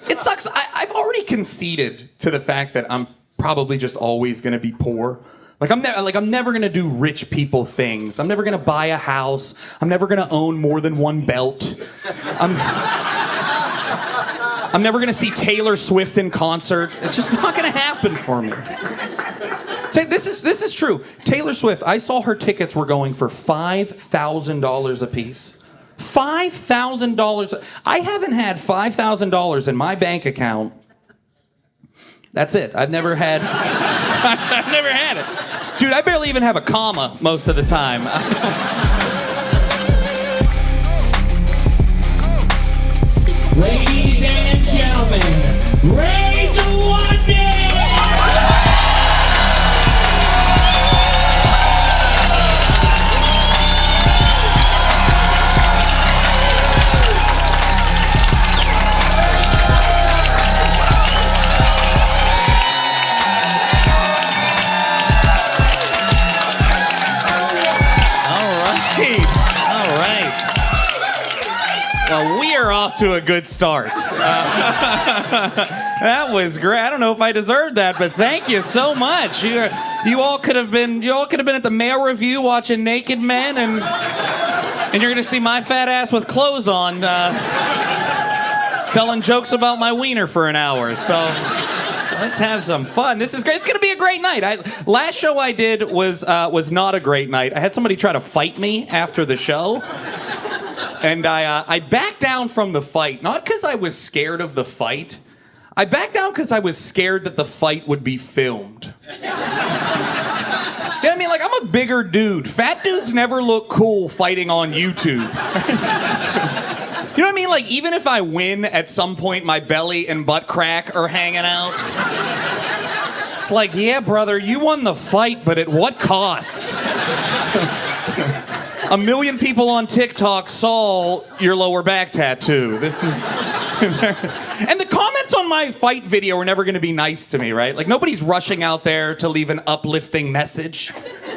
It sucks. I've already conceded to the fact that I'm probably just always going to be poor. I'm never going to do rich people things. I'm never going to buy a house. I'm never going to own more than one belt. I'm never going to see Taylor Swift in concert. It's just not going to happen for me. This is true. Taylor Swift, I saw her tickets were going for $5,000 a piece. $5,000. I haven't had $5,000 in my bank account. That's it. I've never had it. Dude, I barely even have a comma most of the time. Ladies and gentlemen, raise Zawodni! Well, we are off to a good start. That was great. I don't know if I deserved that, but thank you so much. You all could have been at the Mail Review watching naked men, and you're gonna see my fat ass with clothes on, selling jokes about my wiener for an hour. So let's have some fun. This is great. It's gonna be a great night. Last show I did was not a great night. I had somebody try to fight me after the show. And I backed down from the fight, not because I was scared of the fight. I backed down because I was scared that the fight would be filmed. You know what I mean? Like, I'm a bigger dude. Fat dudes never look cool fighting on YouTube. You know what I mean? Like, even if I win, at some point my belly and butt crack are hanging out. It's like, yeah, brother, you won the fight, but at what cost? 1 million people on TikTok saw your lower back tattoo. This is... And the comments on my fight video are never going to be nice to me, right? Like, nobody's rushing out there to leave an uplifting message.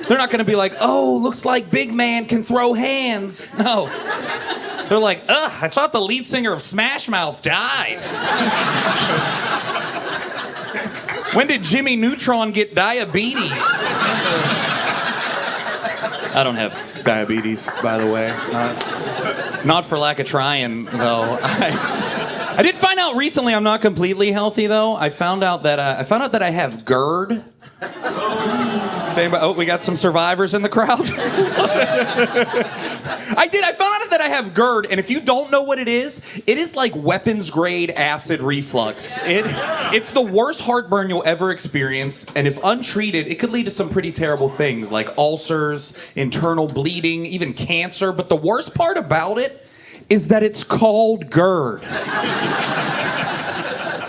They're not going to be like, oh, looks like big man can throw hands. No. They're like, ugh, I thought the lead singer of Smash Mouth died. When did Jimmy Neutron get diabetes? I don't have diabetes, by the way. Not for lack of trying, though. I did find out recently I'm not completely healthy, though. I found out that I have GERD. Oh, we got some survivors in the crowd. I found out that I have GERD, and if you don't know what it is like weapons grade acid reflux. It's the worst heartburn you'll ever experience, and if untreated, it could lead to some pretty terrible things like ulcers, internal bleeding, even cancer. But the worst part about it is that it's called GERD.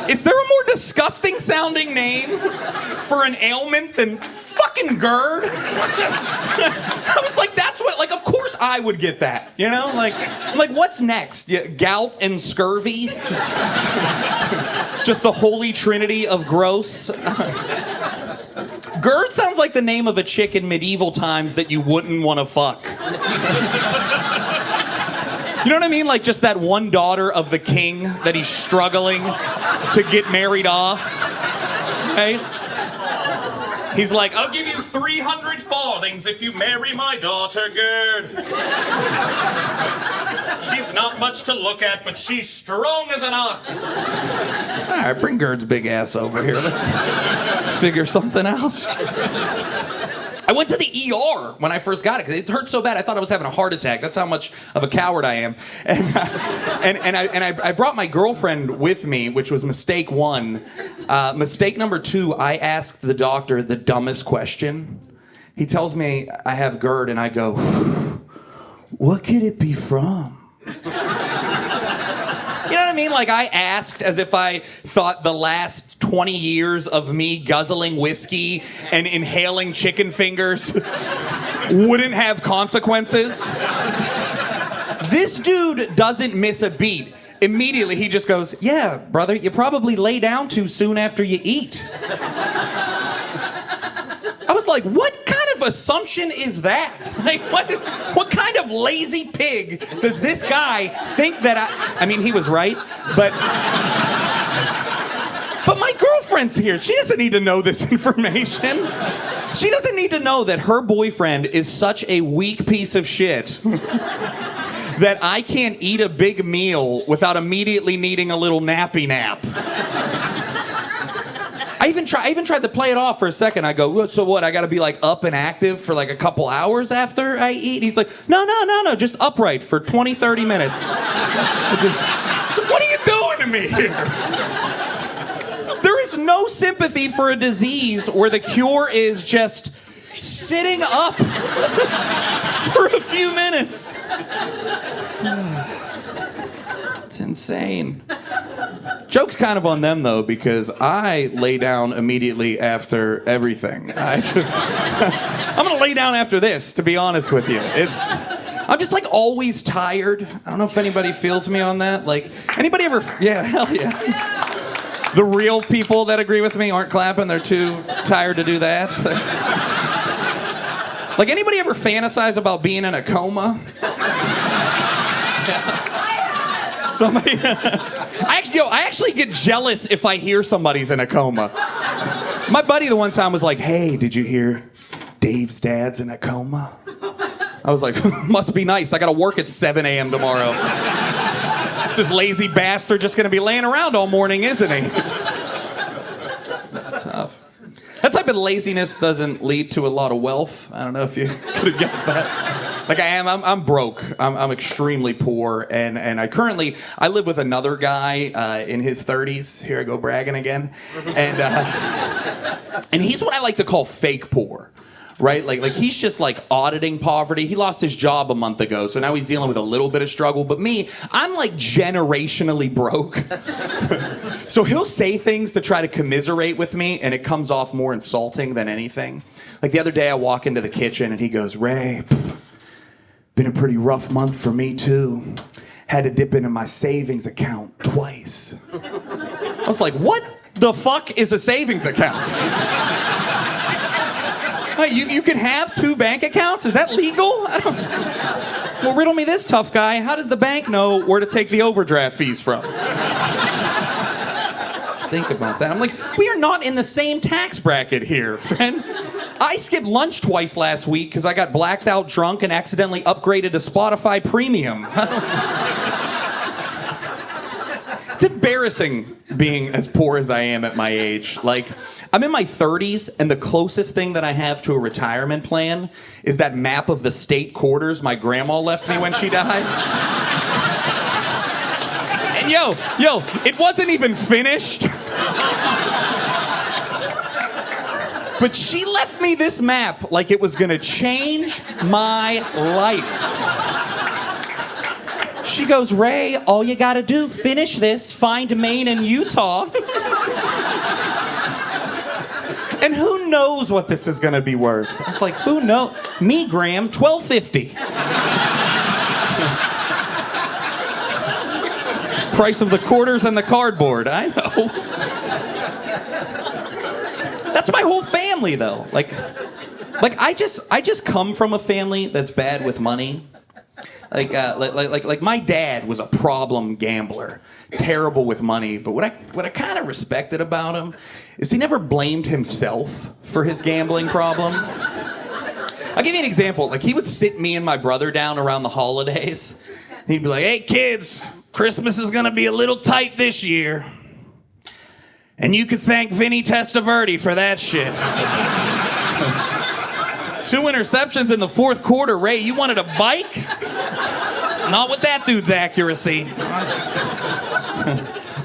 Is there a more disgusting sounding name for an ailment than fucking GERD? I was like, that's what, like, of course I would get that, you know? Like, what's next? Yeah, gout and scurvy? Just the holy trinity of gross? GERD sounds like the name of a chick in medieval times that you wouldn't want to fuck. You know what I mean? Like, just that one daughter of the king that he's struggling to get married off. Right? He's like, I'll give you 300 farthings if you marry my daughter, Gerd. She's not much to look at, but she's strong as an ox. All right, bring Gerd's big ass over here. Let's figure something out. I went to the ER when I first got it because it hurt so bad I thought I was having a heart attack. That's how much of a coward I am. And I brought my girlfriend with me, which was mistake one. Mistake number two, I asked the doctor the dumbest question. He tells me I have GERD, and I go, what could it be from? You know what I mean? Like, I asked as if I thought the last 20 years of me guzzling whiskey and inhaling chicken fingers wouldn't have consequences. This dude doesn't miss a beat. Immediately, he just goes, yeah, brother, you probably lay down too soon after you eat. I was like, what kind of assumption is that? Like, what kind of lazy pig does this guy think that I mean, he was right, but my girlfriend's here. She doesn't need to know this information. She doesn't need to know that her boyfriend is such a weak piece of shit that I can't eat a big meal without immediately needing a little nappy nap. I even tried to play it off for a second. I go, so what? I got to be like up and active for like a couple hours after I eat? He's like, no, just upright for 20, 30 minutes. So what are you doing to me here? There is no sympathy for a disease where the cure is just sitting up for a few minutes. It's insane. Joke's kind of on them, though, because I lay down immediately after everything. I'm going to lay down after this, to be honest with you. I'm just, like, always tired. I don't know if anybody feels me on that. Like, anybody ever... Yeah, hell yeah. The real people that agree with me aren't clapping. They're too tired to do that. Like, anybody ever fantasize about being in a coma? Somebody... I actually get jealous if I hear somebody's in a coma. My buddy the one time was like, hey, did you hear Dave's dad's in a coma? I was like, must be nice. I got to work at 7 a.m. tomorrow. This lazy bastard just going to be laying around all morning, isn't he? It's tough. That type of laziness doesn't lead to a lot of wealth. I don't know if you could have guessed that. Like I'm broke. I'm extremely poor, and I live with another guy in his 30s. Here I go bragging again, and he's what I like to call fake poor. Right? Like he's just like auditing poverty. He lost his job a month ago, so now he's dealing with a little bit of struggle. But me, I'm like generationally broke. So he'll say things to try to commiserate with me, and it comes off more insulting than anything. Like the other day I walk into the kitchen and he goes, Ray, been a pretty rough month for me too. Had to dip into my savings account twice. I was like, what the fuck is a savings account? You can have 2 bank accounts? Is that legal? Well, riddle me this, tough guy. How does the bank know where to take the overdraft fees from? Think about that. I'm like, we are not in the same tax bracket here, friend. I skipped lunch twice last week because I got blacked out drunk and accidentally upgraded to Spotify Premium. It's embarrassing being as poor as I am at my age. Like, I'm in my 30s, and the closest thing that I have to a retirement plan is that map of the state quarters my grandma left me when she died. And yo, it wasn't even finished. But she left me this map like it was gonna change my life. She goes, Ray, all you gotta do, finish this, find Maine and Utah. And who knows what this is gonna be worth? I was like, who knows? Me, Graham, $12.50. Price of the quarters and the cardboard, I know. That's my whole family, though. Like I just come from a family that's bad with money. Like my dad was a problem gambler, terrible with money. But what I kind of respected about him is he never blamed himself for his gambling problem. I'll give you an example. Like he would sit me and my brother down around the holidays, and he'd be like, "Hey kids, Christmas is gonna be a little tight this year, and you could thank Vinny Testaverde for that shit." 2 interceptions in the fourth quarter. Ray, you wanted a bike? Not with that dude's accuracy.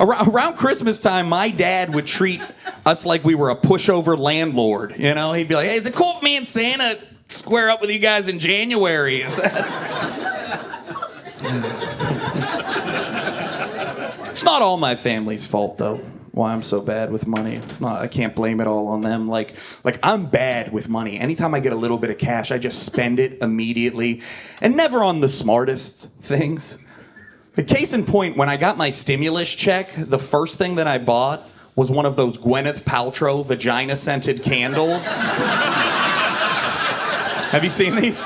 Around Christmas time, my dad would treat us like we were a pushover landlord. You know, he'd be like, "Hey, is it cool if me and Santa square up with you guys in January?" Is that... It's not all my family's fault, though. Why I'm so bad with money. It's not, I can't blame it all on them. Like I'm bad with money. Anytime I get a little bit of cash, I just spend it immediately and never on the smartest things. The case in point, when I got my stimulus check, the first thing that I bought was one of those Gwyneth Paltrow vagina-scented candles. Have you seen these?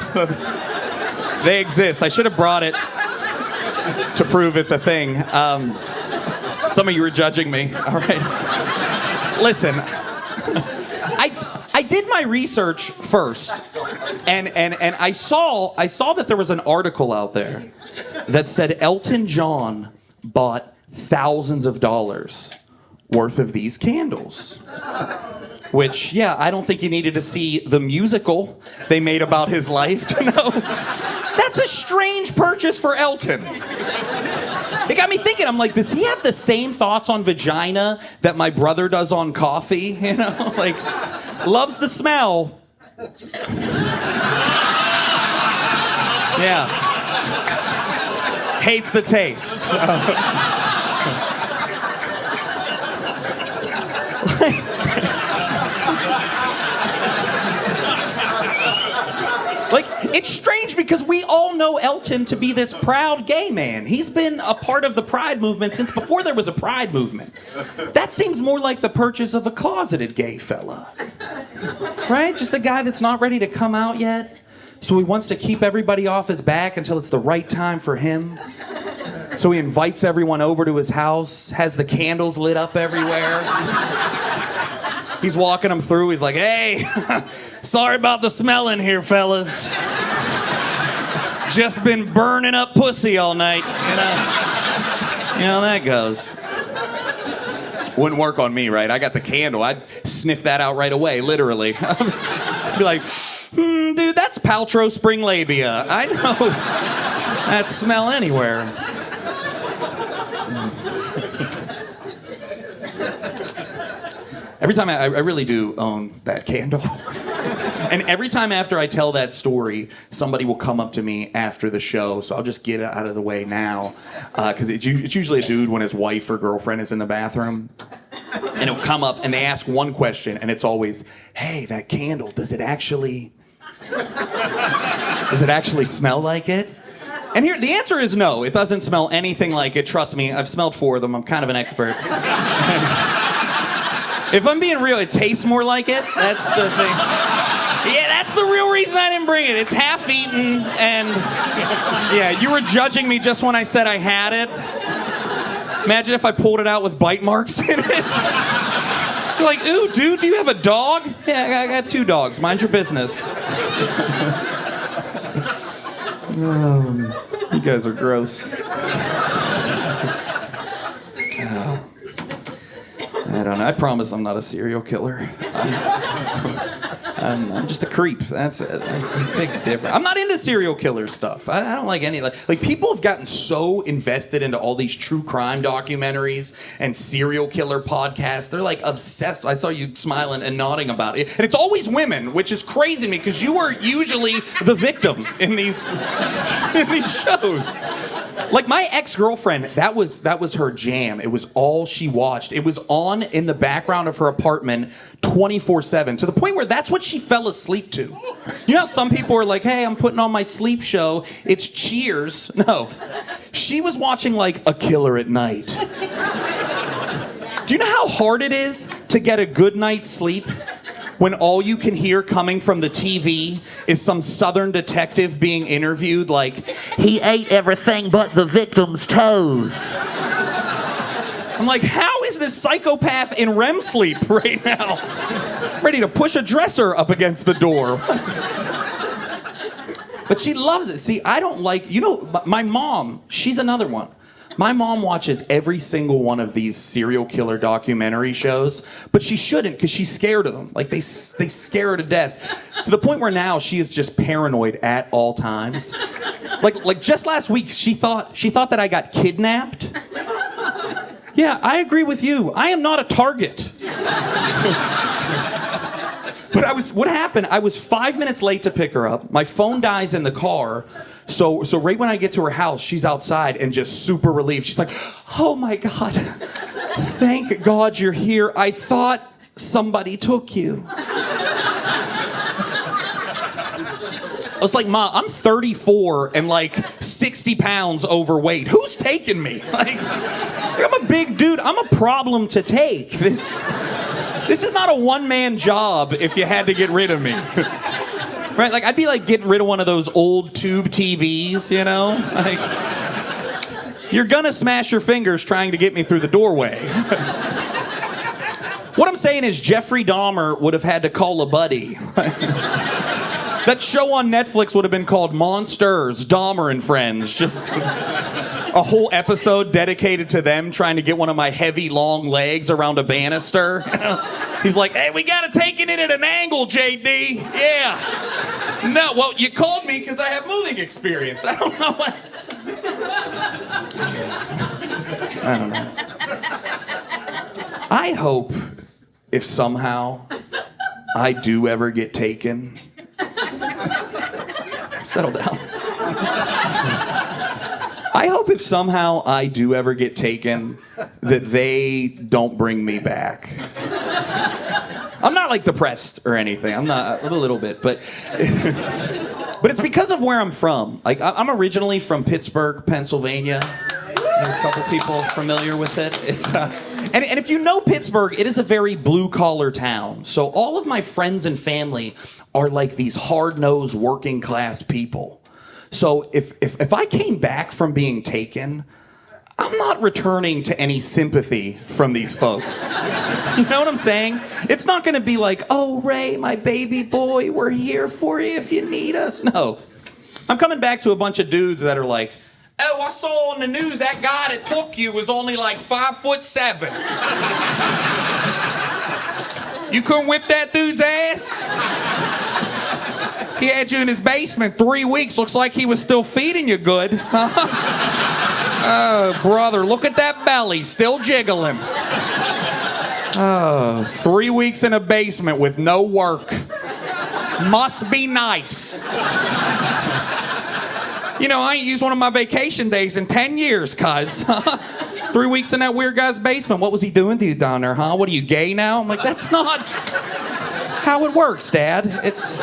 They exist. I should have brought it to prove it's a thing. Some of you are judging me. All right. Listen, I did my research first, and I saw that there was an article out there that said Elton John bought thousands of dollars worth of these candles. Which, yeah, I don't think you needed to see the musical they made about his life to know. That's a strange purchase for Elton. It got me thinking, I'm like, does he have the same thoughts on vagina that my brother does on coffee? You know, like, loves the smell. Yeah. Hates the taste. Like, it's strange because we all know Elton to be this proud gay man. He's been a part of the Pride movement since before there was a Pride movement. That seems more like the purchase of a closeted gay fella. Right? Just a guy that's not ready to come out yet. So he wants to keep everybody off his back until it's the right time for him. So he invites everyone over to his house, has the candles lit up everywhere. He's walking them through. He's like, hey, sorry about the smell in here, fellas. Just been burning up pussy all night, you know that goes. Wouldn't work on me, right? I got the candle. I'd sniff that out right away, literally. I'd be like, dude, that's Paltrow spring labia. I know that smell anywhere. Every time I really do own that candle. And every time after I tell that story, somebody will come up to me after the show, so I'll just get it out of the way now. Because it's usually a dude when his wife or girlfriend is in the bathroom. And it'll come up and they ask one question, and it's always, hey, that candle, does it actually smell like it? And here, the answer is no. It doesn't smell anything like it. Trust me, I've smelled 4 of them. I'm kind of an expert. If I'm being real, it tastes more like it. That's the thing. Yeah, that's the real reason I didn't bring it. It's half eaten, and yeah, you were judging me just when I said I had it. Imagine if I pulled it out with bite marks in it. You're like, ooh, dude, do you have a dog? Yeah, I got 2 dogs. Mind your business. You guys are gross. I don't know. I promise I'm not a serial killer. I'm just a creep. That's it. That's a big difference. I'm not into serial killer stuff. I don't like any. Like people have gotten so invested into all these true crime documentaries and serial killer podcasts. They're like obsessed. I saw you smiling and nodding about it. And it's always women, which is crazy to me because you are usually the victim in these shows. Like my ex-girlfriend, that was her jam. It was all she watched. It was on in the background of her apartment 24/7 to the point where that's what she fell asleep to. You know how some people are like, hey, I'm putting on my sleep show. It's Cheers. No. She was watching like A Killer at Night. Do you know how hard it is to get a good night's sleep when all you can hear coming from the TV is some southern detective being interviewed like, he ate everything but the victim's toes. I'm like, how is this psychopath in REM sleep right now? Ready to push a dresser up against the door. But she loves it. See, I don't like, my mom, she's another one. My mom watches every single one of these serial killer documentary shows, but she shouldn't because she's scared of them. Like, they scare her to death. To the point where now she is just paranoid at all times. Like just last week, she thought that I got kidnapped. Yeah, I agree with you. I am not a target. But what happened, I was 5 minutes late to pick her up. My phone dies in the car. So right when I get to her house, she's outside and just super relieved. She's like, oh my God, thank God you're here. I thought somebody took you. I was like, Ma, I'm 34 and like 60 pounds overweight. Who's taking me? Like, I'm a big dude. I'm a problem to take. This is not a one-man job if you had to get rid of me. Right? Like, I'd be like getting rid of one of those old tube TVs, you know? Like, you're gonna smash your fingers trying to get me through the doorway. What I'm saying is Jeffrey Dahmer would have had to call a buddy. That show on Netflix would have been called Monsters, Dahmer and Friends. Just a whole episode dedicated to them trying to get one of my heavy, long legs around a banister. He's like, hey, we gotta take it in at an angle, JD. Yeah. No, well, you called me because I have moving experience. I don't know what... I don't know. I hope if somehow I do ever get taken... Settle down. I hope if somehow I do ever get taken, that they don't bring me back. I'm not like depressed or anything. I'm not, a little bit, but it's because of where I'm from. Like I'm originally from Pittsburgh, Pennsylvania. There's a couple people familiar with it. It's and if you know Pittsburgh, it is a very blue-collar town. So all of my friends and family are like these hard-nosed working-class people. So if I came back from being taken, I'm not returning to any sympathy from these folks. You know what I'm saying? It's not going to be like, oh, Ray, my baby boy, we're here for you if you need us. No. I'm coming back to a bunch of dudes that are like, oh, I saw on the news that guy that took you was only like 5'7". You couldn't whip that dude's ass? He had you in his basement 3 weeks. Looks like he was still feeding you good. Oh, brother, look at that belly. Still jiggling. Oh, 3 weeks in a basement with no work. Must be nice. You know, I ain't used one of my vacation days in 10 years, cuz. 3 weeks in that weird guy's basement. What was he doing to you down there, huh? What, are you gay now? I'm like, that's not how it works, Dad. It's...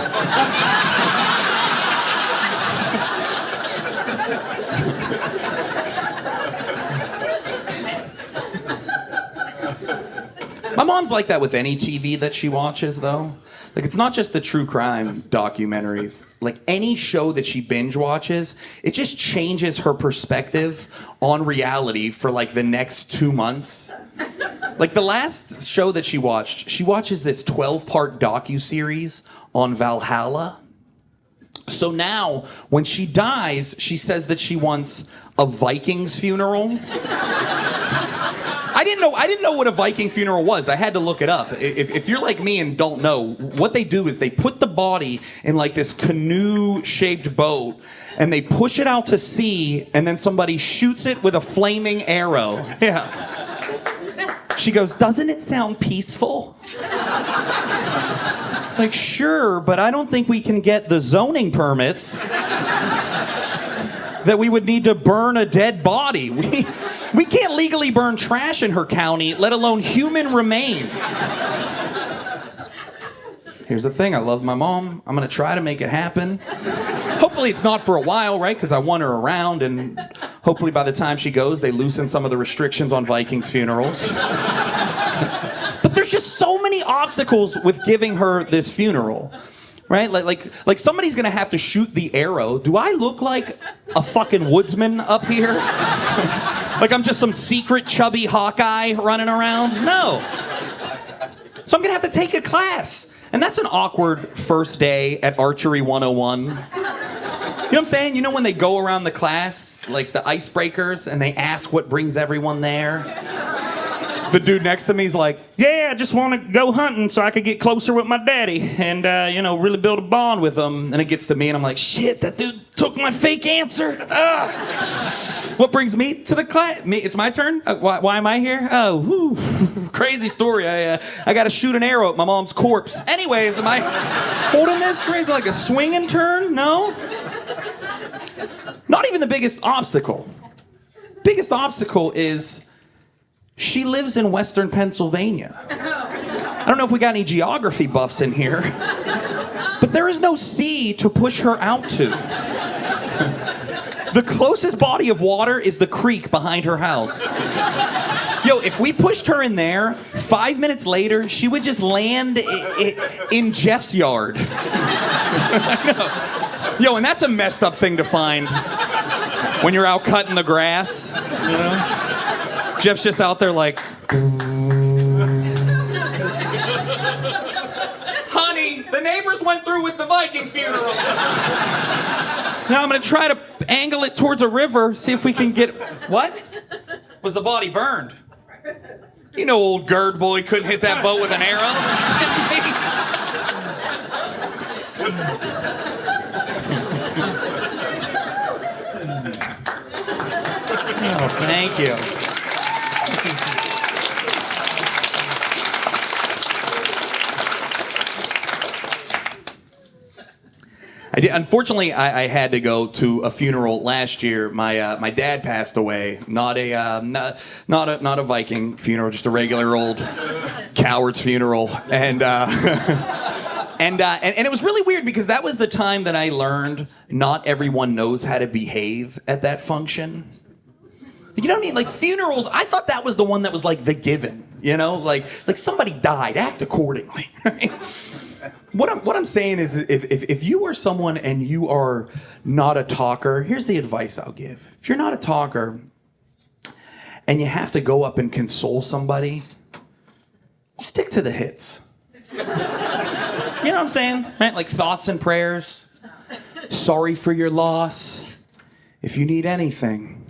My mom's like that with any TV that she watches, though. Like, it's not just the true crime documentaries. Like, any show that she binge watches, it just changes her perspective on reality for, like, the next 2 months. Like, the last show that she watches this 12-part docuseries on Valhalla. So now, when she dies, she says that she wants a Viking's funeral. I didn't know what a Viking funeral was. I had to look it up. If you're like me and don't know, what they do is they put the body in like this canoe-shaped boat and they push it out to sea and then somebody shoots it with a flaming arrow. Yeah. She goes, doesn't it sound peaceful? It's like, sure, but I don't think we can get the zoning permits that we would need to burn a dead body. We can't legally burn trash in her county, let alone human remains. Here's the thing, I love my mom. I'm gonna try to make it happen. Hopefully it's not for a while, right? Because I want her around, and hopefully by the time she goes, they loosen some of the restrictions on Vikings funerals. But there's just so many obstacles with giving her this funeral. Right? Like somebody's gonna have to shoot the arrow. Do I look like a fucking woodsman up here? Like I'm just some secret chubby Hawkeye running around? No. So I'm gonna have to take a class. And that's an awkward first day at Archery 101. You know what I'm saying? You know when they go around the class, like the icebreakers, and they ask what brings everyone there? The dude next to me is like, yeah, I just want to go hunting so I could get closer with my daddy and, really build a bond with him. And it gets to me and I'm like, shit, that dude took my fake answer. What brings me to the class? It's my turn? Why am I here? Oh, whew. Crazy story. I got to shoot an arrow at my mom's corpse. Anyways, am I holding this? Is it like a swinging turn? No? Not even the biggest obstacle. Biggest obstacle is... she lives in Western Pennsylvania. I don't know if we got any geography buffs in here, but there is no sea to push her out to. The closest body of water is the creek behind her house. Yo, if we pushed her in there, 5 minutes later, she would just land in Jeff's yard. I know. Yo, and that's a messed up thing to find when you're out cutting the grass. You know? Jeff's just out there like... Honey, the neighbors went through with the Viking funeral. Now I'm gonna try to angle it towards a river, see if we can get... What? Was the body burned? You know old GERD boy couldn't hit that boat with an arrow. Oh, thank you. Unfortunately, I had to go to a funeral last year. My dad passed away. Not a Viking funeral, just a regular old coward's funeral. And it was really weird because that was the time that I learned not everyone knows how to behave at that function. You know what I mean? Like funerals, I thought that was the one that was like the given. You know, like somebody died, act accordingly. Right? What I'm saying is, if you are someone and you are not a talker, here's the advice I'll give. If you're not a talker and you have to go up and console somebody, stick to the hits. You know what I'm saying? Right? Like thoughts and prayers. Sorry for your loss. If you need anything,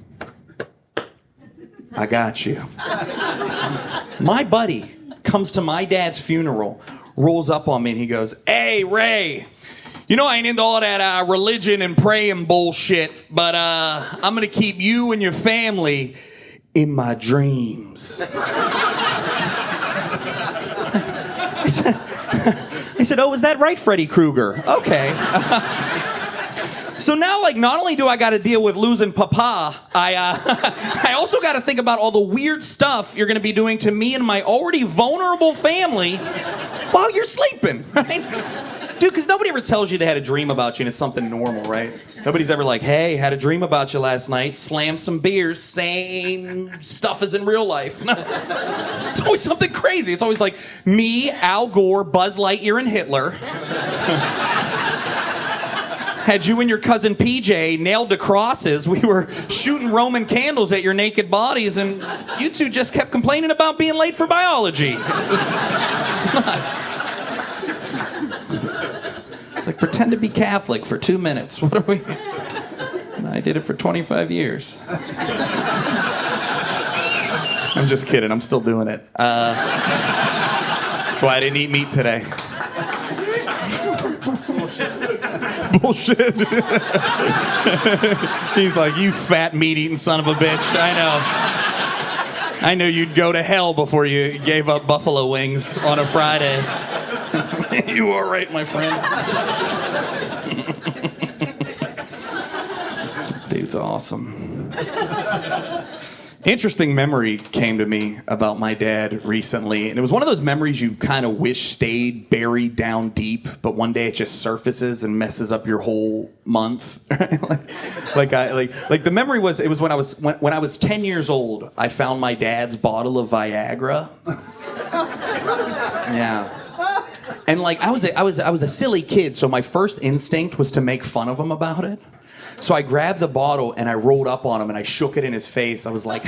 I got you. My buddy comes to my dad's funeral, rolls up on me and he goes, "Hey, Ray, you know I ain't into all that religion and praying bullshit, but I'm gonna keep you and your family in my dreams." I said, "Oh, is that right, Freddy Krueger? Okay." So now, like, not only do I got to deal with losing Papa, I also got to think about all the weird stuff you're going to be doing to me and my already vulnerable family while you're sleeping, right? Dude, because nobody ever tells you they had a dream about you and it's something normal, right? Nobody's ever like, "Hey, had a dream about you last night, slammed some beers, same stuff as in real life." No. It's always something crazy. It's always like me, Al Gore, Buzz Lightyear, and Hitler. Had you and your cousin PJ nailed to crosses. We were shooting Roman candles at your naked bodies, and you two just kept complaining about being late for biology. It was nuts. It's like, pretend to be Catholic for 2 minutes. What are we? And I did it for 25 years. I'm just kidding. I'm still doing it. That's why I didn't eat meat today. Bullshit. He's like, "You fat meat-eating son of a bitch." I know you'd go to hell before you gave up buffalo wings on a Friday. You are right, my friend. Dude's awesome. Interesting memory came to me about my dad recently, and it was one of those memories you kind of wish stayed buried down deep, but one day it just surfaces and messes up your whole month. like the memory was, it was when I was 10 years old, I found my dad's bottle of Viagra. Yeah. And like I was a silly kid, so my first instinct was to make fun of him about it. So I grabbed the bottle and I rolled up on him and I shook it in his face. I was like,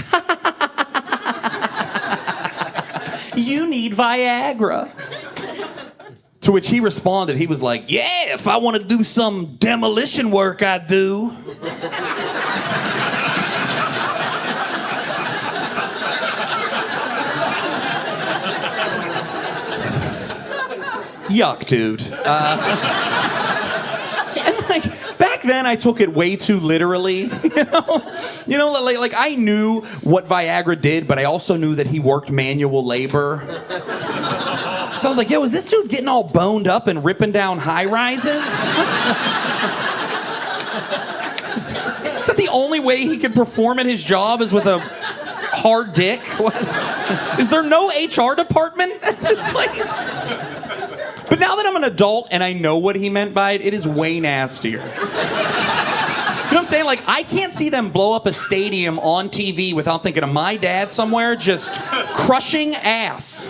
"You need Viagra." To which he responded, he was like, "Yeah, if I want to do some demolition work, I do." Yuck, dude. And like, back then I took it way too literally, you know, like I knew what Viagra did, but I also knew that he worked manual labor. So I was like, "Yo, is this dude getting all boned up and ripping down high rises?" Is that the only way he could perform at his job is with a hard dick? What? Is there no HR department at this place? But now that I'm an adult and I know what he meant by it, it is way nastier. You know what I'm saying? Like, I can't see them blow up a stadium on TV without thinking of my dad somewhere just crushing ass.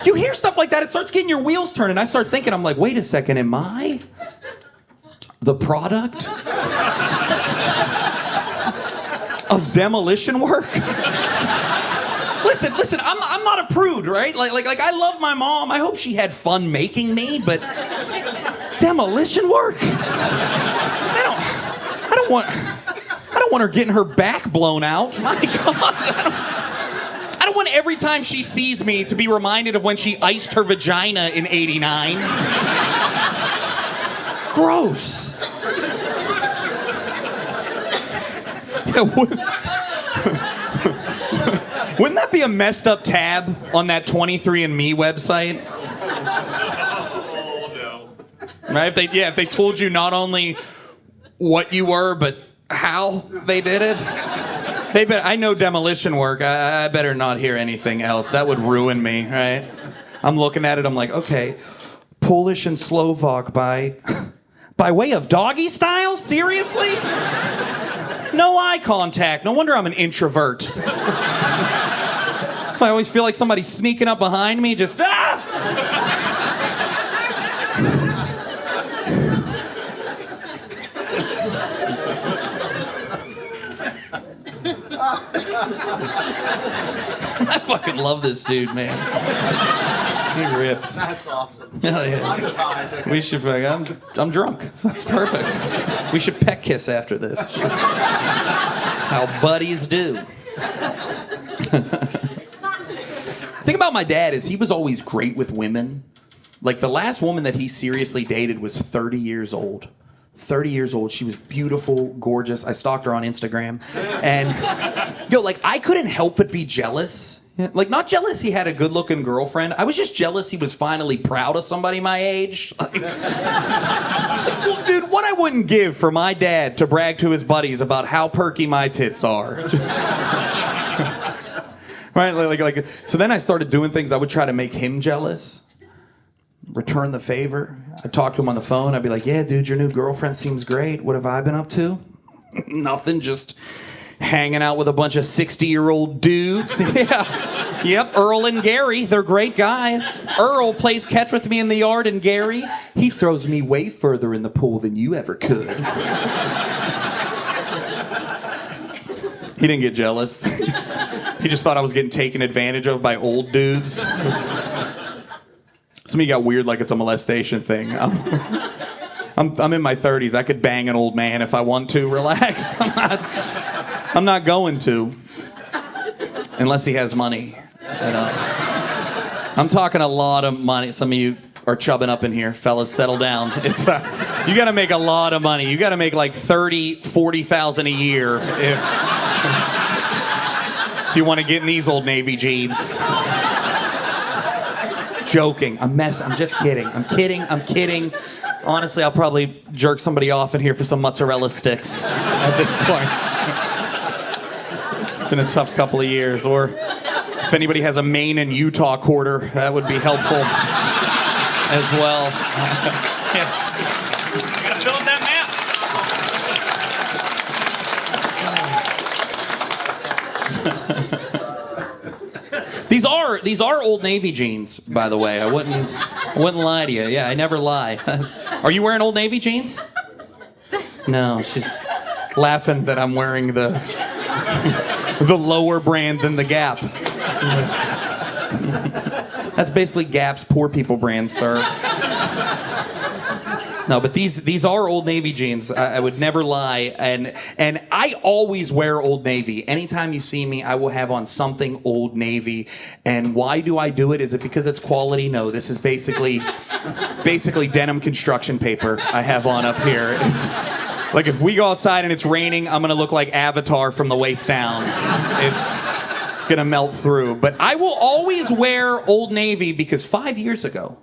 You hear stuff like that, it starts getting your wheels turning. I start thinking, I'm like, wait a second, am I the product of demolition work? Listen, I'm not a prude, right? Like I love my mom. I hope she had fun making me, but demolition work? I don't want her getting her back blown out. My God. I don't want every time she sees me to be reminded of when she iced her vagina in '89. Gross. Yeah, wouldn't that be a messed up tab on that 23andMe website? No. Right? If they told you not only what you were, but how they did it. I know demolition work. I better not hear anything else. That would ruin me, right? I'm looking at it, I'm like, okay, Polish and Slovak by way of doggy style? Seriously? No eye contact. No wonder I'm an introvert. So I always feel like somebody's sneaking up behind me, just I fucking love this dude, man. He rips. That's awesome. Hell yeah. I'm just high. It's okay. We should. I'm drunk. That's perfect. We should peck kiss after this. Just how buddies do. The thing about my dad is he was always great with women. Like the last woman that he seriously dated was 30 years old. 30 years old. She was beautiful, gorgeous. I stalked her on Instagram. And, like, I couldn't help but be jealous. Like, not jealous he had a good-looking girlfriend. I was just jealous he was finally proud of somebody my age. Like, well, dude, what I wouldn't give for my dad to brag to his buddies about how perky my tits are. Right? Like, so then I started doing things I would try to make him jealous. Return the favor. I'd talk to him on the phone. I'd be like, yeah, dude, your new girlfriend seems great. What have I been up to? Nothing, just hanging out with a bunch of 60-year-old dudes. Yeah. Yep, Earl and Gary. They're great guys. Earl plays catch with me in the yard, and Gary, he throws me way further in the pool than you ever could. He didn't get jealous. He just thought I was getting taken advantage of by old dudes. Some of you got weird like it's a molestation thing. I'm in my 30s. I could bang an old man if I want to. Relax. I'm not going to. Unless he has money. I'm talking a lot of money. Some of you are chubbing up in here. Fellas, settle down. It's you got to make a lot of money. You got to make like 30, 40,000 a year if you want to get in these old Navy jeans. Joking. I'm just kidding. I'm kidding. Honestly, I'll probably jerk somebody off in here for some mozzarella sticks at this point. It's been a tough couple of years. Or if anybody has a Maine and Utah quarter, that would be helpful as well. Yeah. You gotta fill in that map. These are Old Navy jeans, by the way. I wouldn't lie to you. Yeah, I never lie. Are you wearing Old Navy jeans? No, she's laughing that I'm wearing the lower brand than the Gap. That's basically Gap's poor people brand, sir. No, but these are Old Navy jeans. I would never lie, and I always wear Old Navy. Anytime you see me, I will have on something Old Navy. And why do I do it? Is it because it's quality? No, this is basically denim construction paper I have on up here. It's like if we go outside and it's raining, I'm gonna look like Avatar from the waist down. It's gonna melt through. But I will always wear Old Navy because 5 years ago,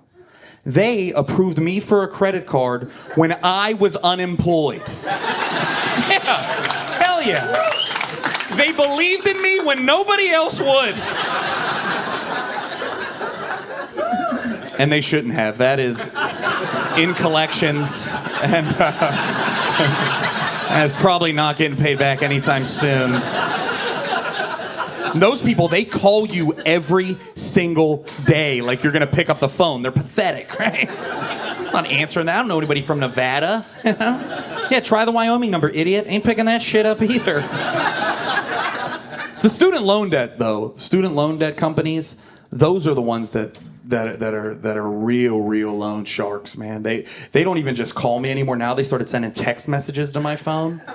they approved me for a credit card when I was unemployed. Yeah, hell yeah. They believed in me when nobody else would. And they shouldn't have. That is in collections and is probably not getting paid back anytime soon. Those people, they call you every single day like you're gonna pick up the phone. They're pathetic, right? I'm not answering that. I don't know anybody from Nevada. You know? Yeah, try the Wyoming number, idiot. Ain't picking that shit up either. It's the student loan debt, though. Student loan debt companies, those are the ones that are real loan sharks, man. They don't even just call me anymore now. They started sending text messages to my phone. I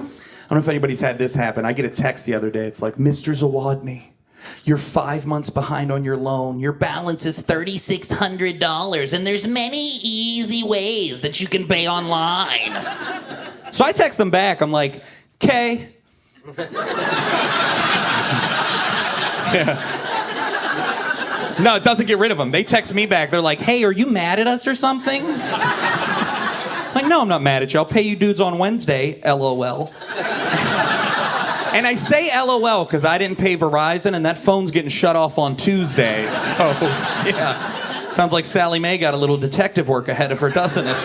don't know if anybody's had this happen. I get a text the other day. It's like, Mr. Zawodni, you're 5 months behind on your loan. Your balance is $3,600, and there's many easy ways that you can pay online. So I text them back. I'm like, "Okay." Yeah. No, it doesn't get rid of them. They text me back. They're like, "Hey, are you mad at us or something?" I'm like, "No, I'm not mad at you. I'll pay you dudes on Wednesday, LOL." And I say LOL because I didn't pay Verizon, and that phone's getting shut off on Tuesday. So, yeah. Sounds like Sally Mae got a little detective work ahead of her, doesn't it?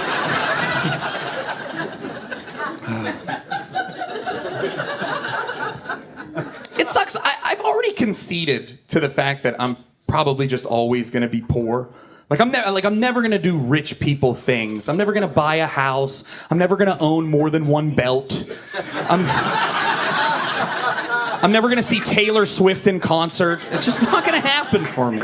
It sucks. I've already conceded to the fact that I'm probably just always going to be poor. I'm never going to do rich people things. I'm never going to buy a house. I'm never going to own more than one belt. I'm never going to see Taylor Swift in concert. It's just not going to happen for me.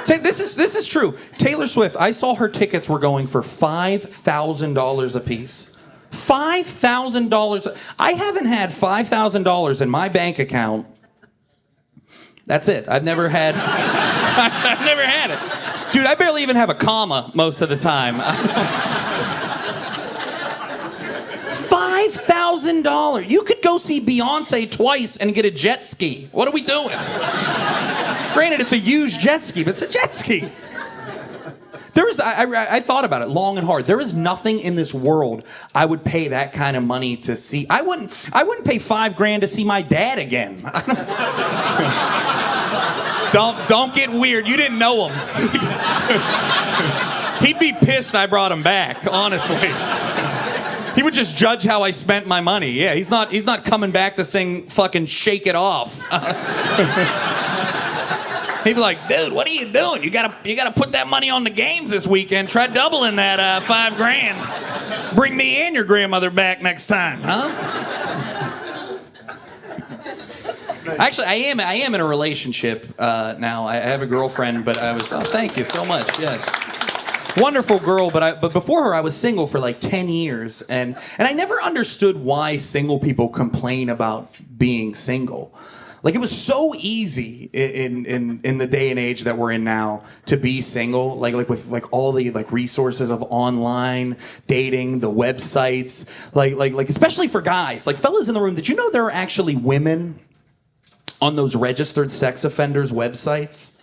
This is true. Taylor Swift, I saw her tickets were going for $5,000 a piece. $5,000. I haven't had $5,000 in my bank account. That's it. I've never had it. Dude, I barely even have a comma most of the time. $5,000. You could go see Beyonce twice and get a jet ski. What are we doing? Granted, it's a used jet ski, but it's a jet ski. I thought about it long and hard. There is nothing in this world I would pay that kind of money to see. I wouldn't pay $5,000 to see my dad again. Don't get weird. You didn't know him. He'd be pissed I brought him back, honestly. He would just judge how I spent my money. Yeah, he's not coming back to sing fucking Shake It Off. He'd be like, "Dude, what are you doing? You gotta put that money on the games this weekend. Try doubling that $5,000. Bring me and your grandmother back next time, huh?" Actually, I am in a relationship now. I have a girlfriend, but thank you so much. Yes. Wonderful girl, but before her I was single for like 10 years, and I never understood why single people complain about being single. Like, it was so easy in the day and age that we're in now to be single, like with like all the like resources of online dating, the websites, like especially for guys. Like, fellas in the room, did you know there are actually women on those registered sex offenders websites?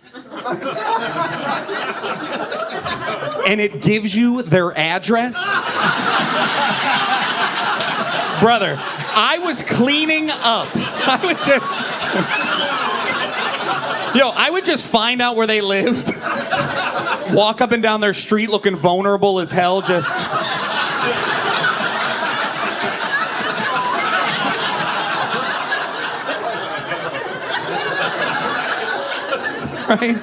And it gives you their address? Brother, I was cleaning up. I would just find out where they lived, walk up and down their street looking vulnerable as hell, just... Right?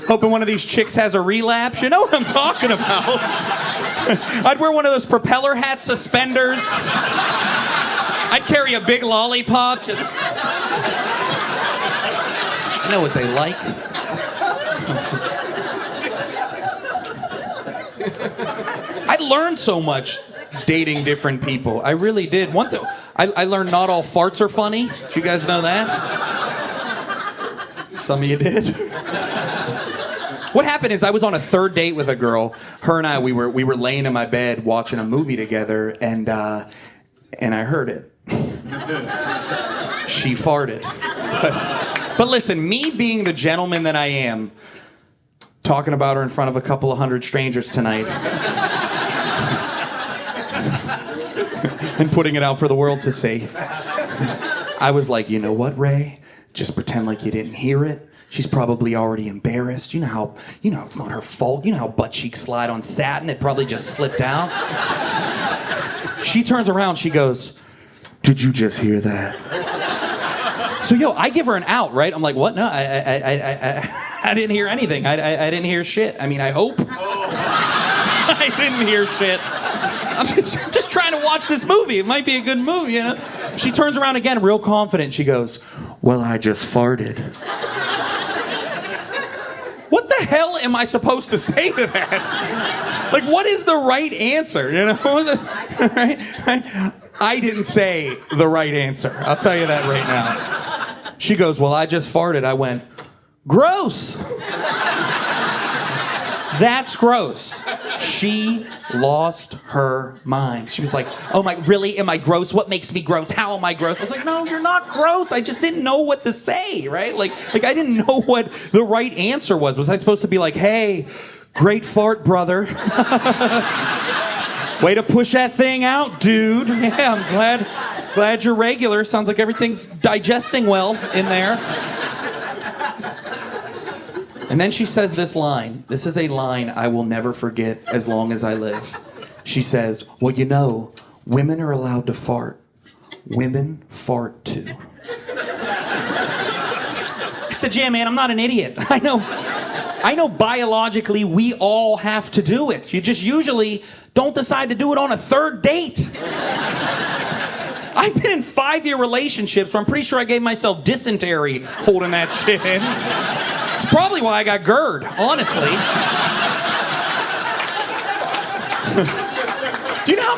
Hoping one of these chicks has a relapse. You know what I'm talking about. I'd wear one of those propeller hat suspenders. I'd carry a big lollipop. I know what they like. I learned so much dating different people. I really did. I learned not all farts are funny. Did you guys know that? Some of you did. What happened is I was on a third date with a girl. Her and I, we were laying in my bed watching a movie together, and I heard it. She farted. But listen, me being the gentleman that I am, talking about her in front of a couple of hundred strangers tonight, and putting it out for the world to see, I was like, you know what, Ray? just pretend like you didn't hear it. She's probably already embarrassed. You know it's not her fault. You know how butt cheeks slide on satin. It probably just slipped out. She turns around, she goes, "Did you just hear that?" So I give her an out, right? I'm like, what? No, I didn't hear anything. I didn't hear shit. I mean, I hope. I didn't hear shit. I'm just trying to watch this movie. It might be a good movie, you know? She turns around again, real confident. She goes, "Well, I just farted." What the hell am I supposed to say to that? Like, what is the right answer, you know? Right? I didn't say the right answer. I'll tell you that right now. She goes, "Well, I just farted." I went, "Gross." That's gross. She lost her mind. She was like, "Oh my, really? Am I gross? What makes me gross? How am I gross?" I was like, "No, you're not gross. I just didn't know what to say," right? Like I didn't know what the right answer was. Was I supposed to be like, "Hey, great fart, brother. Way to push that thing out, dude. Yeah, I'm glad you're regular. Sounds like everything's digesting well in there." And then she says this line. This is a line I will never forget as long as I live. She says, "Well, you know, women are allowed to fart. Women fart too." I said, "Yeah, man, I'm not an idiot. I know biologically we all have to do it. You just usually don't decide to do it on a third date." I've been in 5-year relationships where I'm pretty sure I gave myself dysentery holding that shit in. It's probably why I got GERD, honestly. Do you know how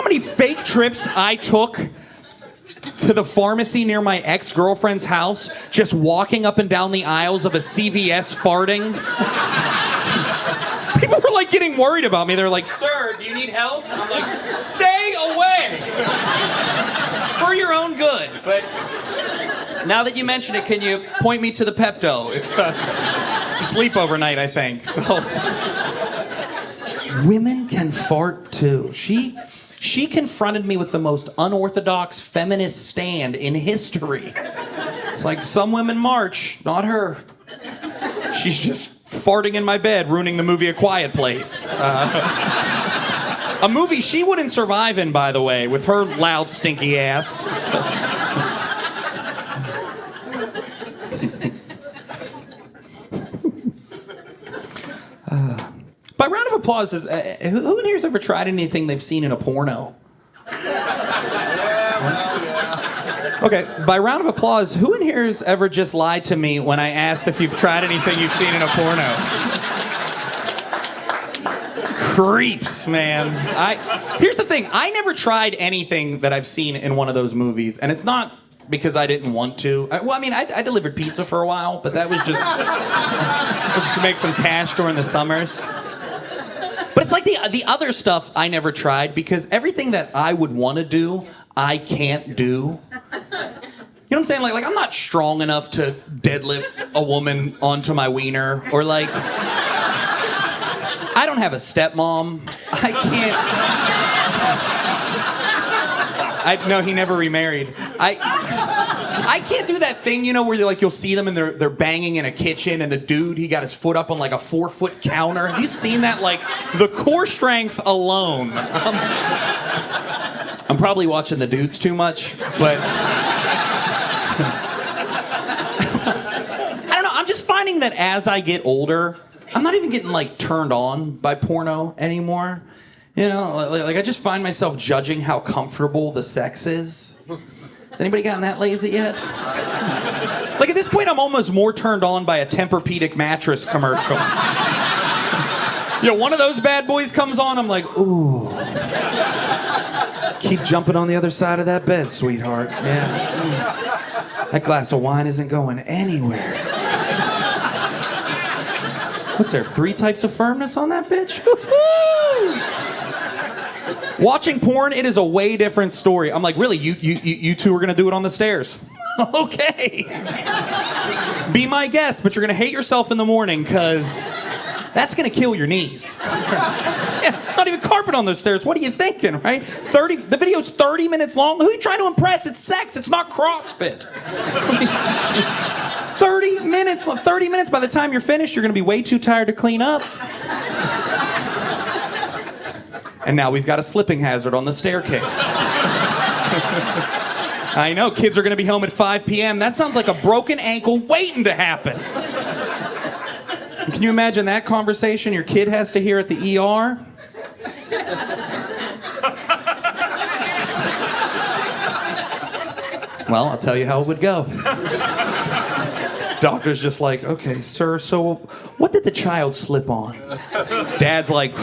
many fake trips I took to the pharmacy near my ex-girlfriend's house, just walking up and down the aisles of a CVS farting? People were like getting worried about me. They're like, "Sir, do you need help?" And I'm like, "Stay away. It's for your own good." But now that you mention it, can you point me to the Pepto? It's a sleepover night, I think. So women can fart too. She confronted me with the most unorthodox feminist stand in history. It's like, some women march, not her. She's just farting in my bed, ruining the movie A Quiet Place. A movie she wouldn't survive in, by the way, with her loud, stinky ass. By round of applause, who in here has ever tried anything they've seen in a porno? Okay, by round of applause, who in here has ever just lied to me when I asked if you've tried anything you've seen in a porno? Creeps, man. Here's the thing, I never tried anything that I've seen in one of those movies, and it's not because I didn't want to. I delivered pizza for a while, but that was just to make some cash during the summers. But it's like the other stuff I never tried, because everything that I would want to do, I can't do. You know what I'm saying? Like I'm not strong enough to deadlift a woman onto my wiener, or like I don't have a stepmom. I can't. No, he never remarried. I can't do that thing, you know, where you'll see them and they're banging in a kitchen, and the dude, he got his foot up on like a 4-foot counter. Have you seen that? Like the core strength alone. I'm probably watching the dudes too much, but I don't know. I'm just finding that as I get older, I'm not even getting like turned on by porno anymore. You know, like I just find myself judging how comfortable the sex is. Has anybody gotten that lazy yet? Like at this point, I'm almost more turned on by a Tempur-Pedic mattress commercial. You know, one of those bad boys comes on, I'm like, ooh. Keep jumping on the other side of that bed, sweetheart. Yeah. That glass of wine isn't going anywhere. What's there, 3 types of firmness on that bitch? Watching porn, it is a way different story. I'm like, really, you two are gonna do it on the stairs? Okay. Be my guest, but you're gonna hate yourself in the morning, because That's gonna kill your knees. Yeah, not even carpet on those stairs. What are you thinking, right? The video's 30 minutes long. Who are you trying to impress? It's sex. It's not CrossFit. 30 minutes. 30 minutes. By the time you're finished, you're gonna be way too tired to clean up. And now we've got a slipping hazard on the staircase. I know, kids are gonna be home at 5 p.m. That sounds like a broken ankle waiting to happen. Can you imagine that conversation your kid has to hear at the ER? Well, I'll tell you how it would go. Doctor's just like, okay, sir, so what did the child slip on? Dad's like,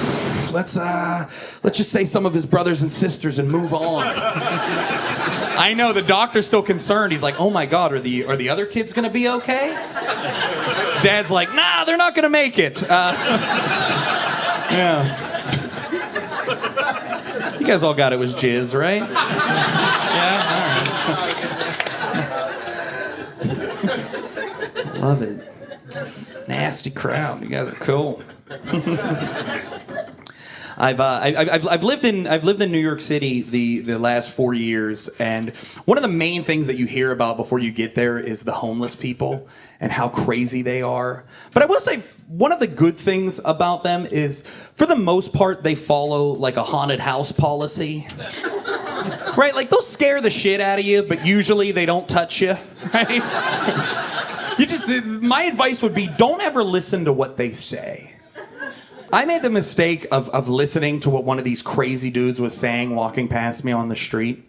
let's just say some of his brothers and sisters and move on. I know, the doctor's still concerned. He's like, oh my God, are the other kids gonna be okay? Dad's like, nah, they're not gonna make it. Yeah. You guys all got it was jizz, right? Yeah, all right. Love it. Nasty crowd. You guys are cool. I've lived in New York City the last 4 years, and one of the main things that you hear about before you get there is the homeless people and how crazy they are. But I will say one of the good things about them is, for the most part, they follow like a haunted house policy. Right? Like, they'll scare the shit out of you, but usually they don't touch you. Right? My advice would be, don't ever listen to what they say. I made the mistake of listening to what one of these crazy dudes was saying walking past me on the street.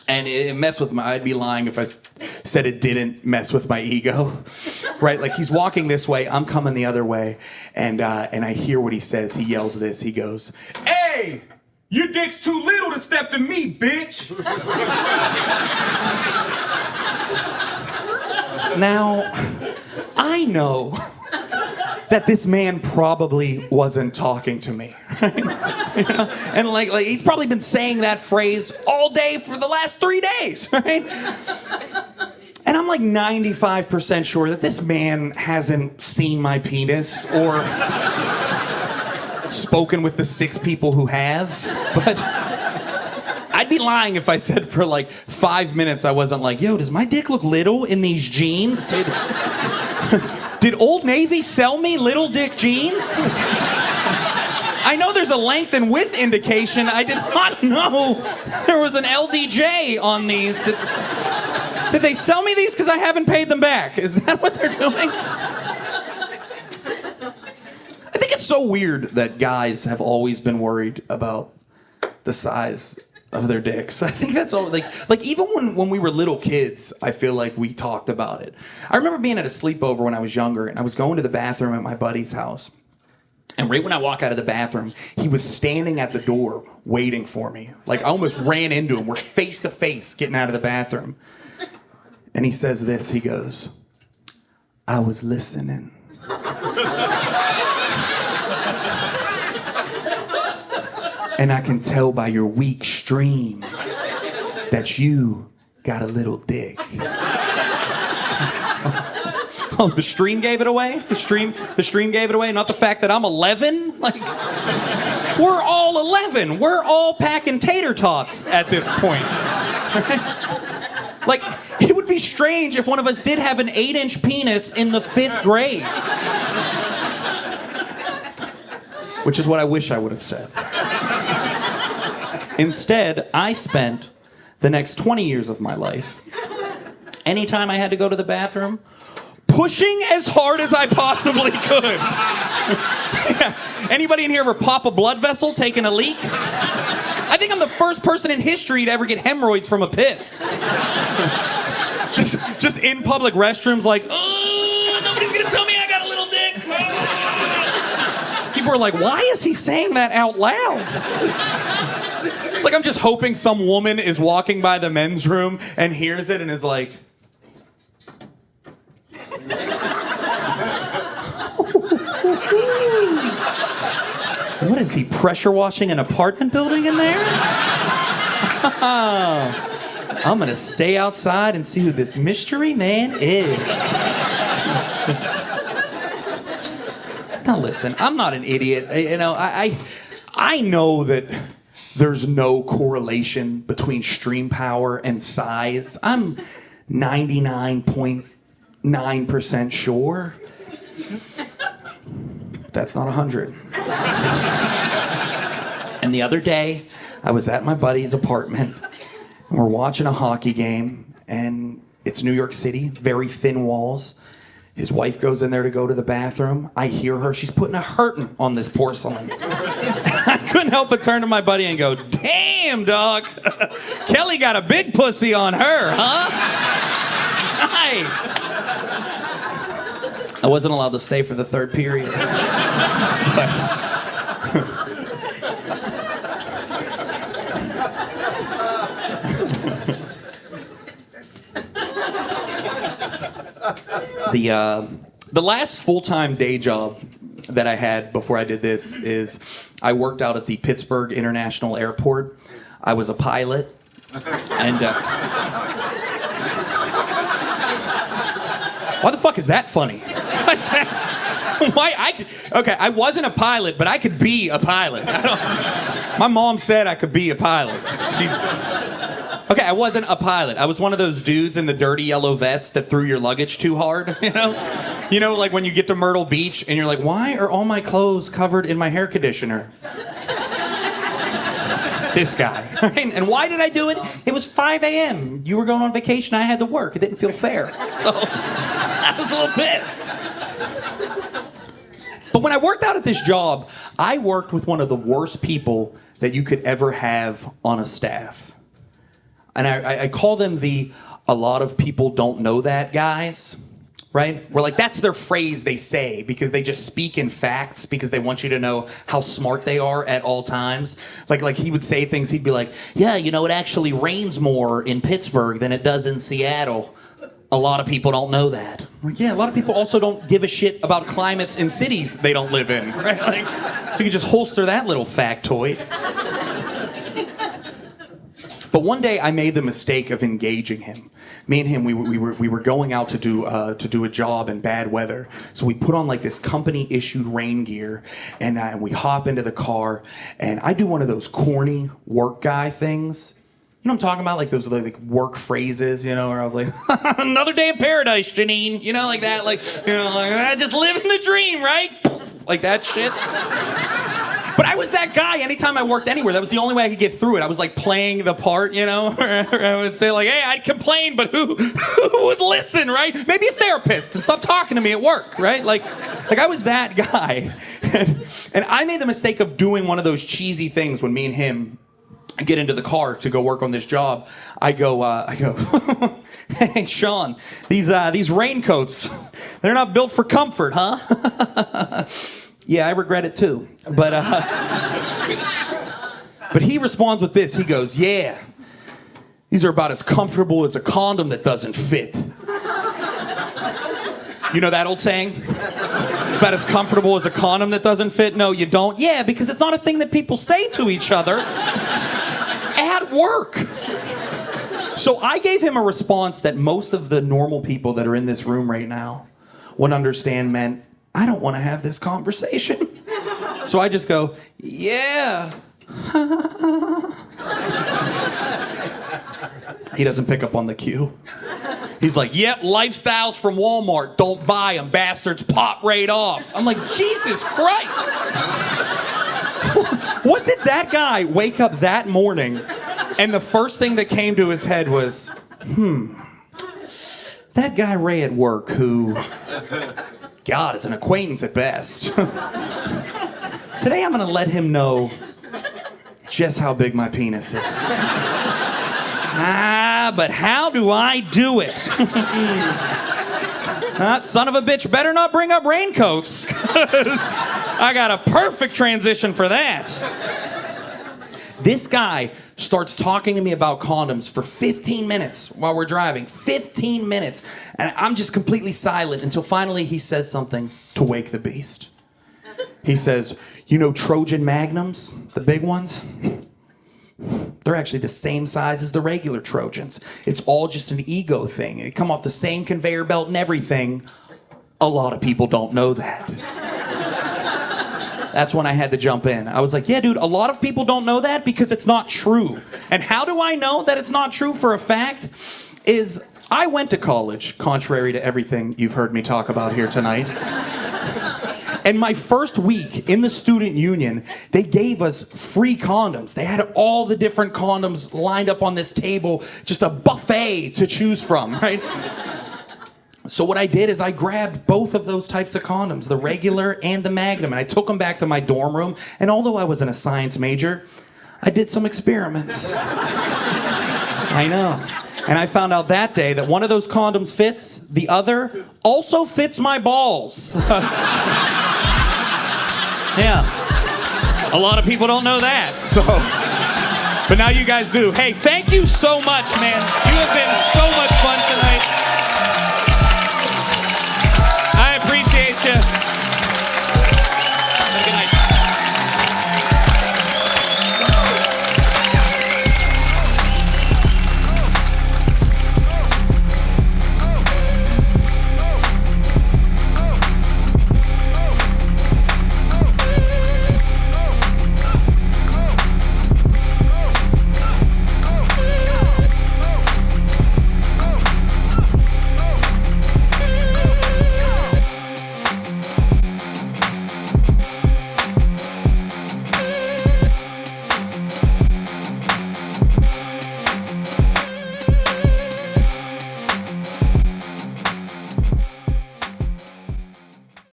And it messed with I'd be lying if I said it didn't mess with my ego. Right? Like, he's walking this way, I'm coming the other way, and I hear what he says. He yells this, he goes, "Hey! Your dick's too little to step in me, bitch!" Now, I know that this man probably wasn't talking to me. Right? You know? And like he's probably been saying that phrase all day for the last 3 days, right? And I'm like 95% sure that this man hasn't seen my penis or spoken with the 6 people who have. But I'd be lying if I said for like 5 minutes I wasn't like, yo, does my dick look little in these jeans? Did Old Navy sell me little dick jeans? I know there's a length and width indication. I did not know there was an LDJ on these. Did they sell me these because I haven't paid them back? Is that what they're doing? I think it's so weird that guys have always been worried about the size of their dicks. I think that's all, like even when we were little kids, I feel like we talked about it. I remember being at a sleepover when I was younger, and I was going to the bathroom at my buddy's house. And right when I walk out of the bathroom, he was standing at the door waiting for me. Like, I almost ran into him. We're face to face getting out of the bathroom. And he says this, he goes, "I was listening." "And I can tell by your weak stream that you got a little dick." Oh, the stream gave it away? The stream gave it away? Not the fact that I'm 11? Like, we're all 11. We're all packing tater tots at this point. Like, it would be strange if one of us did have an 8-inch penis in the 5th grade. Which is what I wish I would have said. Instead, I spent the next 20 years of my life, anytime I had to go to the bathroom, pushing as hard as I possibly could. Yeah. Anybody in here ever pop a blood vessel taking a leak? I think I'm the first person in history to ever get hemorrhoids from a piss. just in public restrooms, like, oh, nobody's gonna tell me I got a little dick. People are like, why is he saying that out loud? It's like I'm just hoping some woman is walking by the men's room and hears it and is like, what is he, pressure washing an apartment building in there? I'm gonna stay outside and see who this mystery man is. Now listen, I'm not an idiot. I know that there's no correlation between stream power and size. I'm 99.9% sure. That's not 100. And the other day, I was at my buddy's apartment, and we're watching a hockey game, and it's New York City, very thin walls. His wife goes in there to go to the bathroom. I hear her. She's putting a hurtin' on this porcelain. I couldn't help but turn to my buddy and go, damn, dog. Kelly got a big pussy on her, huh? Nice. I wasn't allowed to stay for the third period. The last full-time day job that I had before I did this is I worked out at the Pittsburgh International Airport. I was a pilot, and why the fuck is that funny? Why I wasn't a pilot, but I could be a pilot. My mom said I could be a pilot. Okay, I wasn't a pilot. I was one of those dudes in the dirty yellow vest that threw your luggage too hard, you know? You know, like when you get to Myrtle Beach and you're like, why are all my clothes covered in my hair conditioner? This guy, right? And why did I do it? It was 5 a.m. You were going on vacation. I had to work. It didn't feel fair. So I was a little pissed. But when I worked out at this job, I worked with one of the worst people that you could ever have on a staff. And I call them a lot of people don't know that guys, right? We're like, that's their phrase they say because they just speak in facts because they want you to know how smart they are at all times. Like he would say things, he'd be like, yeah, you know, it actually rains more in Pittsburgh than it does in Seattle. A lot of people don't know that. Like, yeah, a lot of people also don't give a shit about climates in cities they don't live in, right? Like, so you can just holster that little factoid. But one day I made the mistake of engaging him. Me and him, we were going out to do a job in bad weather. So we put on like this company issued rain gear, and we hop into the car, and I do one of those corny work guy things. You know what I'm talking about? Like those like work phrases, you know, where I was like, another day in paradise, Janine. You know, like that, like, you know, like, I just living the dream, right? Like that shit. But I was that guy anytime I worked anywhere. That was the only way I could get through it. I was like playing the part, you know? I would say like, hey, I'd complain, but who would listen, right? Maybe a therapist and stop talking to me at work, right? Like I was that guy. And I made the mistake of doing one of those cheesy things when me and him get into the car to go work on this job. I go, hey, Sean, these raincoats, they're not built for comfort, huh? Yeah, I regret it too. But he responds with this. He goes, yeah, these are about as comfortable as a condom that doesn't fit. You know that old saying? About as comfortable as a condom that doesn't fit? No, you don't. Yeah, because it's not a thing that people say to each other at work. So I gave him a response that most of the normal people that are in this room right now would understand meant, I don't want to have this conversation. So I just go, yeah. He doesn't pick up on the cue. He's like, yep, lifestyles from Walmart. Don't buy them. Bastards pop right off. I'm like, Jesus Christ. What did that guy wake up that morning and the first thing that came to his head was, that guy Ray at work who, God, is an acquaintance at best. Today I'm going to let him know just how big my penis is. But how do I do it? Son of a bitch better not bring up raincoats. I got a perfect transition for that. This guy starts talking to me about condoms for 15 minutes while we're driving. 15 minutes. And I'm just completely silent until finally he says something to wake the beast. He says, you know Trojan Magnums, the big ones? They're actually the same size as the regular Trojans. It's all just an ego thing. They come off the same conveyor belt and everything. A lot of people don't know that. That's when I had to jump in. I was like, yeah, dude, a lot of people don't know that because it's not true. And how do I know that it's not true for a fact? Is I went to college, contrary to everything you've heard me talk about here tonight. And my first week in the student union, they gave us free condoms. They had all the different condoms lined up on this table, just a buffet to choose from, right? So what I did is I grabbed both of those types of condoms, the regular and the Magnum, and I took them back to my dorm room. And although I wasn't a science major, I did some experiments. I know. And I found out that day that one of those condoms fits, the other also fits my balls. Yeah. A lot of people don't know that, so. But now you guys do. Hey, thank you so much, man. You have been so much fun